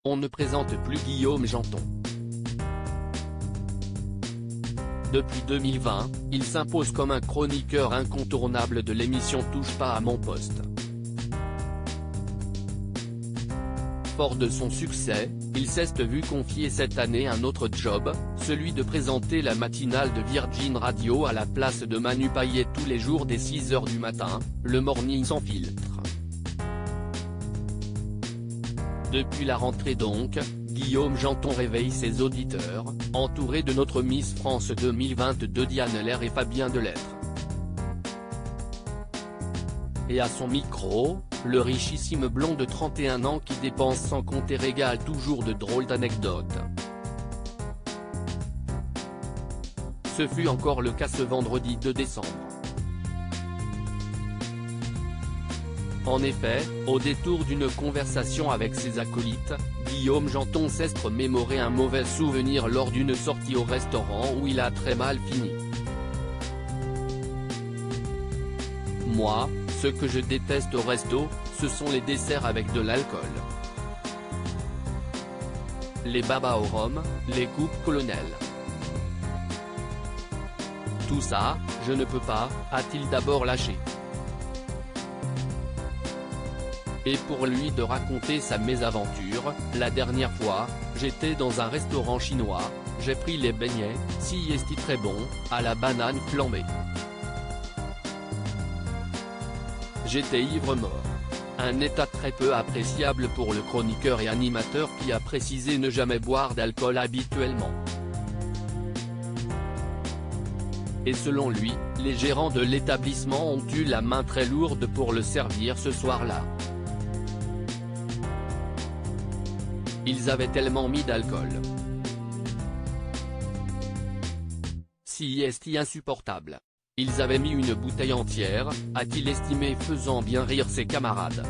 On ne présente plus Guillaume Janton. Depuis 2020, il s'impose comme un chroniqueur incontournable de l'émission Touche pas à mon poste. Fort de son succès, il s'est vu confier cette année un autre job, celui de présenter la matinale de Virgin Radio à la place de Manu Payet tous les jours dès 6h du matin, le Morning sans filtre. Depuis la rentrée donc, Guillaume Janton réveille ses auditeurs, entouré de notre Miss France 2022 Diane Lair et Fabien Delettre. Et à son micro, le richissime blond de 31 ans qui dépense sans compter régale toujours de drôles d'anecdotes. Ce fut encore le cas ce vendredi 2 décembre. En effet, au détour d'une conversation avec ses acolytes, Guillaume Janton s'est remémoré un mauvais souvenir lors d'une sortie au restaurant où il a très mal fini. Moi, ce que je déteste au resto, ce sont les desserts avec de l'alcool. Les babas au rhum, les coupes colonel. Tout ça, je ne peux pas, a-t-il d'abord lâché. Et pour lui de raconter sa mésaventure, la dernière fois, j'étais dans un restaurant chinois, j'ai pris les beignets, si est très bon, à la banane flambée. J'étais ivre-mort. Un état très peu appréciable pour le chroniqueur et animateur qui a précisé ne jamais boire d'alcool habituellement. Et selon lui, les gérants de l'établissement ont eu la main très lourde pour le servir ce soir-là. Ils avaient tellement mis d'alcool. Si est insupportable. Ils avaient mis une bouteille entière, a-t-il estimé faisant bien rire ses camarades.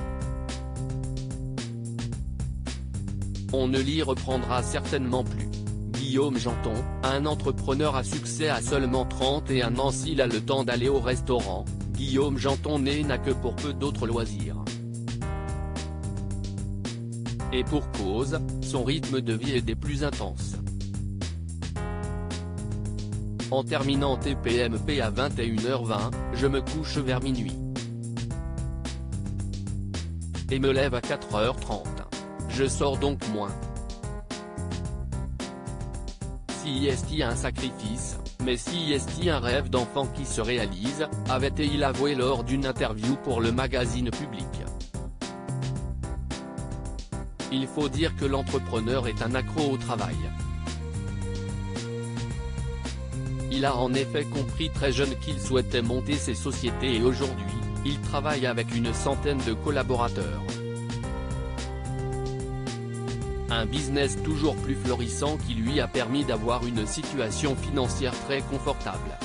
On ne l'y reprendra certainement plus. Guillaume Janton, un entrepreneur à succès à seulement 31 ans s'il a le temps d'aller au restaurant, Guillaume Janton n'a que pour peu d'autres loisirs. Et pour cause, son rythme de vie est des plus intenses. En terminant TPMP à 21h20, je me couche vers minuit. Et me lève à 4h30. Je sors donc moins. Si est un sacrifice, mais si est un rêve d'enfant qui se réalise, avait-il avoué lors d'une interview pour le magazine Public. Il faut dire que l'entrepreneur est un accro au travail. Il a en effet compris très jeune qu'il souhaitait monter ses sociétés et aujourd'hui, il travaille avec une centaine de collaborateurs. Un business toujours plus florissant qui lui a permis d'avoir une situation financière très confortable.